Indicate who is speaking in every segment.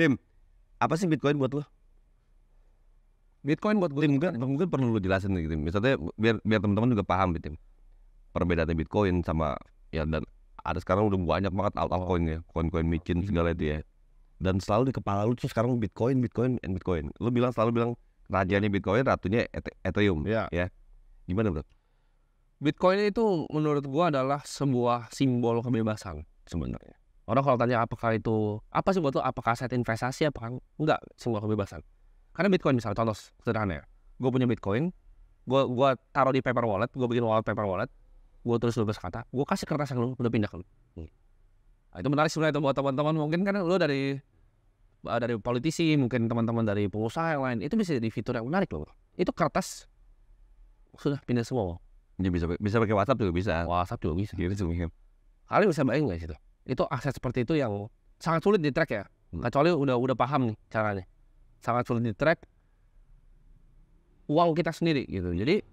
Speaker 1: Tim, apa sih Bitcoin buat lo?
Speaker 2: Bitcoin buat gue
Speaker 1: Tim, mungkin perlu lu jelasin gitu. Misalnya biar teman-teman juga paham gitu. Perbedaannya Bitcoin sama ya, dan ada sekarang udah banyak banget altcoin ya, koin-koin micin segala itu ya. Dan selalu di kepala lu tuh sekarang Bitcoin. Lu selalu bilang rajanya Bitcoin, ratunya Ethereum.
Speaker 2: Ya.
Speaker 1: Gimana bro?
Speaker 2: Bitcoin itu menurut gue adalah sebuah simbol kebebasan sebenarnya. Orang kalau tanya apakah itu apa sih buat lo, apakah aset investasi apa enggak, simbol kebebasan. Karena Bitcoin misalnya contoh sederhana ya, gue punya Bitcoin, gue taruh di paper wallet, gue bikin paper wallet, gue tulis 12 kata, gue kasih kertas yang lu udah pindah ke lu. Nah, itu menarik sebenarnya itu buat teman-teman, mungkin kan lu dari politisi, mungkin teman-teman dari pengusaha yang lain, itu bisa jadi fitur yang menarik loh. Itu kertas sudah pindah semua.
Speaker 1: Ya, bisa pakai WhatsApp juga bisa.
Speaker 2: WhatsApp juga bisa.
Speaker 1: Gitu.
Speaker 2: Kalian bisa bayangin nggak situ? Itu aset seperti itu yang sangat sulit di track ya. Kecuali udah paham nih caranya. Sangat sulit di track uang kita sendiri gitu. Jadi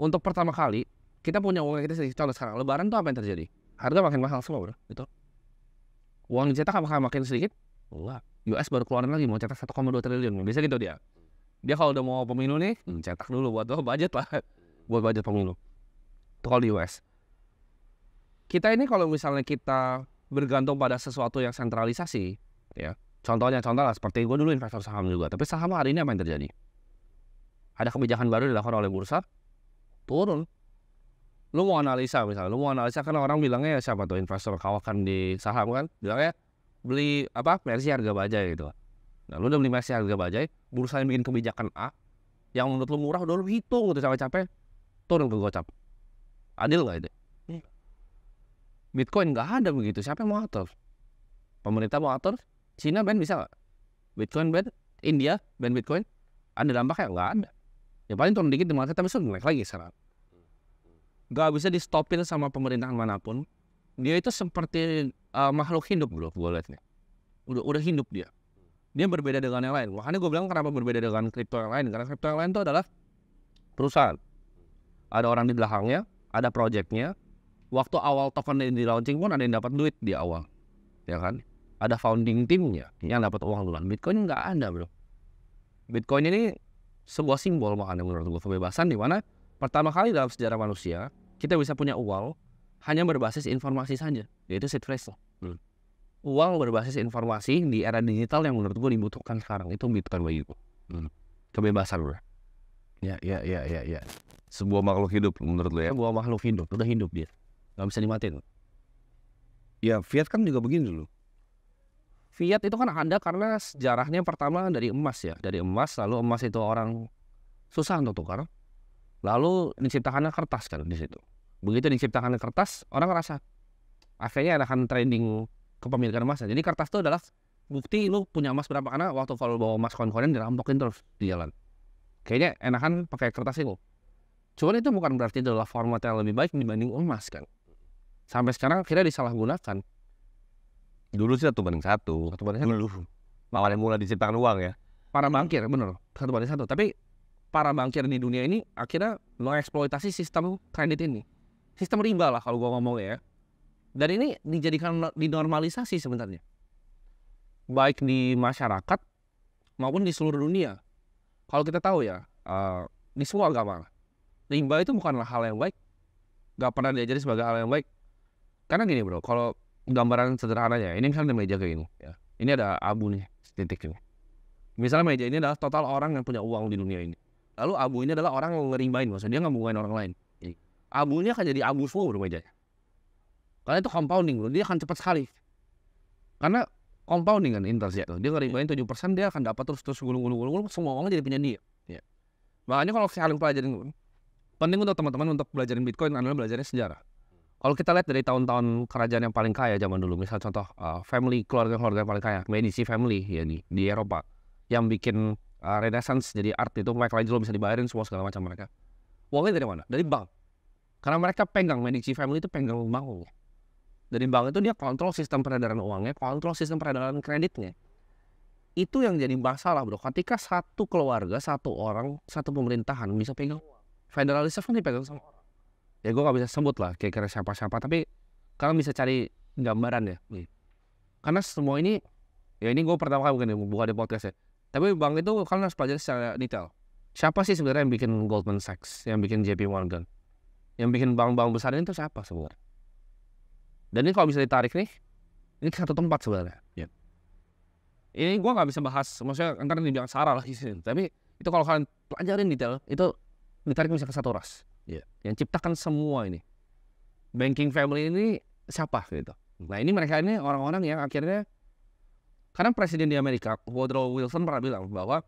Speaker 2: untuk pertama kali kita punya uang kita sendiri. Contoh sekarang Lebaran tuh apa yang terjadi? Harga makin mahal semua bro. Itu uang dicetak apakah makin sedikit? Enggak. US baru keluarin lagi mau cetak 1,2 triliun. Biasa gitu dia. Dia kalau udah mau pemilu nih, cetak dulu buat budget lah. Buat budget pemilu. Itu kalau di US. Kita ini kalau misalnya kita bergantung pada sesuatu yang sentralisasi, ya. Contoh lah seperti gue dulu investor saham juga. Tapi saham hari ini apa yang terjadi? Ada kebijakan baru dilakukan oleh bursa, turun. Lu mau analisa kan orang bilangnya siapa tuh investor kawakan di saham kan, bilangnya beli Mercy harga bajai gitu. Nah, lu udah beli Mercy harga bajai, bursa yang bikin kebijakan A, yang menurut lu murah udah lu hitung gitu capek-capek, turun ke gocap. Adil nggak itu? Bitcoin nggak ada begitu. Siapa yang mau atur? Pemerintah mau atur? Cina ban bisa nggak? Bitcoin ban? India ban Bitcoin? Ada dampaknya? Nggak ada. Ya paling turun dikit di market tapi sudah naik lagi sekarang. Nggak bisa di stopin sama pemerintahan manapun. Dia itu seperti makhluk hidup bro, gue liatnya. Udah hidup dia. Dia berbeda dengan yang lain. Makanya gue bilang kenapa berbeda dengan kripto yang lain. Karena kripto yang lain itu adalah perusahaan. Ada orang di belakangnya, ada projectnya. Waktu awal token ini di launching pun ada yang dapat duit di awal, ya kan? Ada founding timnya yang dapat uang duluan. Bitcoin nggak ada bro. Bitcoin ini sebuah simbol makanya menurut gue kebebasan, di mana pertama kali dalam sejarah manusia kita bisa punya uang hanya berbasis informasi saja, yaitu seed phrase. Uang berbasis informasi di era digital yang menurut gue dibutuhkan sekarang itu Bitcoin bagi gue. Kebebasan bro. Ya.
Speaker 1: Sebuah makhluk hidup menurut lo ya?
Speaker 2: Sebuah makhluk hidup, udah hidup dia. Gak bisa dimatiin.
Speaker 1: Ya fiat kan juga begini dulu.
Speaker 2: Fiat itu kan ada karena sejarahnya pertama dari emas ya. Dari emas, lalu emas itu orang susah untuk tukar. Lalu diciptakannya kertas kan di situ. Begitu diciptakannya kertas, orang ngerasa akhirnya akan trading kepemilikan emas. Jadi kertas itu adalah bukti lu punya emas berapa, karena waktu kalau bawa emas koin-koinan dirampokin terus di jalan. Kayaknya enakan pakai kertas itu. Cuman itu bukan berarti adalah format yang lebih baik dibanding emas kan. Sampai sekarang akhirnya disalahgunakan.
Speaker 1: Dulu sih 1:1. Awalnya mulai diciptakan uang ya.
Speaker 2: Para bankir bener 1:1. Tapi para bankir di dunia ini akhirnya mengeksploitasi sistem kredit ini. Sistem riba lah kalau gua ngomong ya. Dan ini dijadikan dinormalisasi sebenarnya. Baik di masyarakat maupun di seluruh dunia. Kalau kita tahu ya, di semua agama, riba itu bukanlah hal yang baik. Gak pernah diajari sebagai hal yang baik. Karena gini bro, kalau gambaran sederhananya, ini misalnya meja kayak gini ya. Ini ada abu nih, titik ini. Misalnya meja ini adalah total orang yang punya uang di dunia ini. Lalu abu ini adalah orang yang ngeribain, maksudnya dia nggak ngeribain orang lain. Abunya akan jadi abu semua bro mejanya. Karena itu compounding bro, dia akan cepat sekali. Karena compounding kan interest ya. Dia ngeribain 7%, dia akan dapat terus gulung, semua uangnya jadi punya dia. Ya. Makanya kalau saling pelajarin, penting untuk teman-teman untuk belajarin Bitcoin adalah belajarnya sejarah. Kalau kita lihat dari tahun-tahun kerajaan yang paling kaya zaman dulu, misal contoh keluarga yang paling kaya, Medici family ya di Eropa, yang bikin Renaissance jadi art itu Michelangelo bisa dibayarin semua segala macam mereka. Uangnya dari mana? Dari bank. Karena mereka Medici family itu pegang bank. Dari bank itu dia kontrol sistem peredaran uangnya, kontrol sistem peredaran kreditnya. Itu yang jadi masalah bro. Ketika satu keluarga, satu orang, satu pemerintahan bisa pegang uang. Federal Reserve kan dipegang sama orang. Ya gue gak bisa sebut lah kira-kira siapa-siapa, tapi kalian bisa cari gambaran ya. Karena semua ini Ya ini gue pertama kali mungkin buka di podcast ya. Tapi bank itu kalian harus pelajari secara detail. Siapa sih sebenarnya yang bikin Goldman Sachs, yang bikin JP Morgan, yang bikin bank-bank besar ini tuh siapa sebenarnya? Dan ini kalau bisa ditarik nih, ini satu tempat sebenarnya.
Speaker 1: Iya.
Speaker 2: Ini gue nggak bisa bahas, maksudnya ntar dibilang Sarah lah di sini. Tapi itu kalau kalian pelajarin detail, itu ditarik bisa ke satu ras.
Speaker 1: Iya.
Speaker 2: Yang ciptakan semua ini. Banking family ini siapa gitu. Nah ini mereka ini orang-orang yang akhirnya, karena presiden di Amerika, Woodrow Wilson pernah bilang bahwa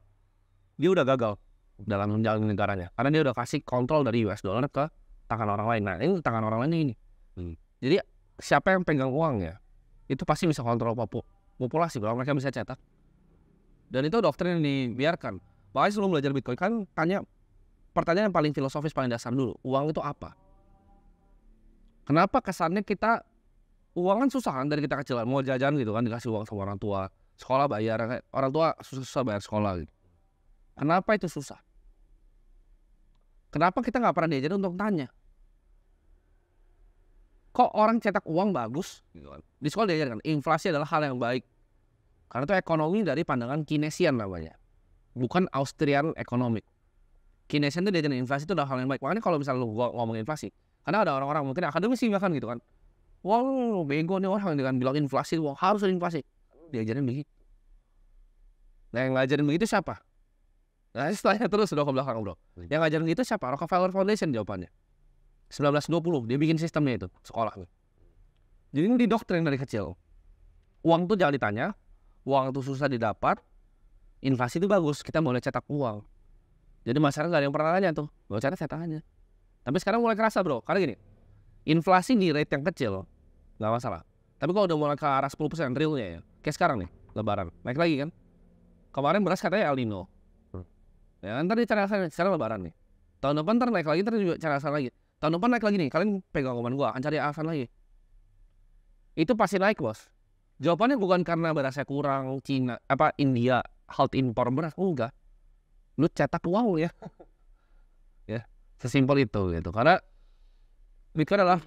Speaker 2: dia udah gagal dalam menjalani negaranya. Karena dia udah kasih kontrol dari US dollar ke tangan orang lain. Nah ini tangan orang lain ini. Jadi siapa yang pegang uangnya, itu pasti bisa kontrol populasi, kalau mereka bisa cetak. Dan itu doktrin yang dibiarkan. Makanya sebelum belajar Bitcoin kan tanya pertanyaan yang paling filosofis, paling dasar dulu. Uang itu apa? Kenapa kesannya kita uang kan susah kan dari kita kecil, mau jajan gitu kan dikasih uang sama orang tua, sekolah bayar, orang tua susah bayar sekolah gitu. Kenapa itu susah? Kenapa kita nggak pernah diajarin untuk tanya? Kok orang cetak uang bagus? Gitu kan. Di sekolah diajarkan inflasi adalah hal yang baik, karena itu ekonomi dari pandangan Keynesian namanya, bukan Austrian economic. Keynesian itu diajarin inflasi itu adalah hal yang baik. Makanya kalau misalnya lu ngomong inflasi, karena ada orang-orang mungkin akademisi bahkan gitu kan, wah bego nih orang dengan bilang inflasi, wah harus ada inflasi. Diajarin begitu. Nah yang ngajarin begitu siapa? Nah setelahnya terus udah ke belakang bro. Yang ngajarin begitu siapa? Rockefeller Foundation jawabannya. 1920 dia bikin sistemnya itu sekolah. Jadi ini didoktrin dari kecil. Uang tuh jangan ditanya, uang tuh susah didapat, inflasi itu bagus, kita boleh cetak uang. Jadi masyarakat gak ada yang pernah nanya tuh, mau cetak aja. Tapi sekarang mulai kerasa bro, karena gini, inflasi di rate yang kecil nggak masalah. Tapi kalau udah mulai ke arah 10% realnya ya, kayak sekarang nih, lebaran, naik lagi kan. Kemarin beras katanya El Nino. Ya ntar dicari alasan, sekarang lebaran nih. Tahun depan ntar naik lagi, ntar juga cari alasan lagi. Tahun depan naik lagi nih, kalian pegang omongan gua, akan cari alasan lagi. Itu pasti naik bos. Jawabannya bukan karena berasnya kurang, Cina, India, halt impor beras, enggak. Lu cetak uang ya. Ya, sesimpel itu gitu. Karena Bitcoin adalah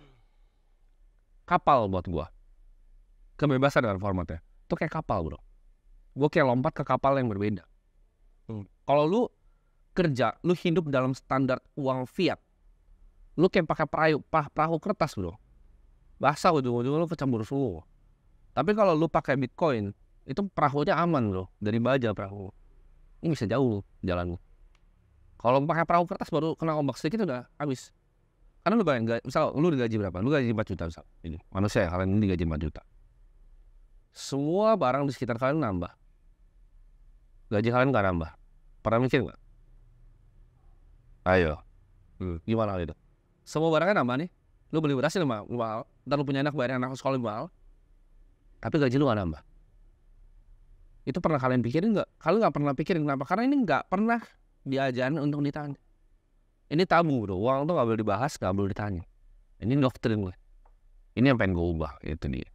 Speaker 2: kapal buat gua. Kebebasan dengan formatnya. Itu kayak kapal bro. Gua kayak lompat ke kapal yang berbeda. Kalau lu kerja, lu hidup dalam standar uang fiat, lu kayak pakai perahu kertas bro. Basah ujung-ujungnya lu kecampur semua. Tapi kalau lu pakai Bitcoin, itu perahunya aman bro, dari baja perahu. Ini bisa jauh jalan. Kalau pakai perahu kertas baru kena ombak sedikit udah habis. Karena lu bayang, misal lu digaji berapa? Lu gaji 4 juta misal. Ini manusia ya, kalian ini digaji 4 juta. Semua barang di sekitar kalian nambah. Gaji kalian gak nambah. Pernah mikir gak? Ayo. Gimana hal itu? Semua barangnya nambah nih. Lu beli beras mahal. Ntar lu punya anak bayar anak sekolah mahal. Tapi gaji lu gak nambah. Itu pernah kalian pikirin gak? Kalian gak pernah pikirin kenapa? Karena ini gak pernah diajarin untuk ditanya. Ini tabu bro. Uang tuh gak boleh dibahas, gak boleh ditanya. Ini doktrin gue. Ini yang pengen gue ubah. Itu dia.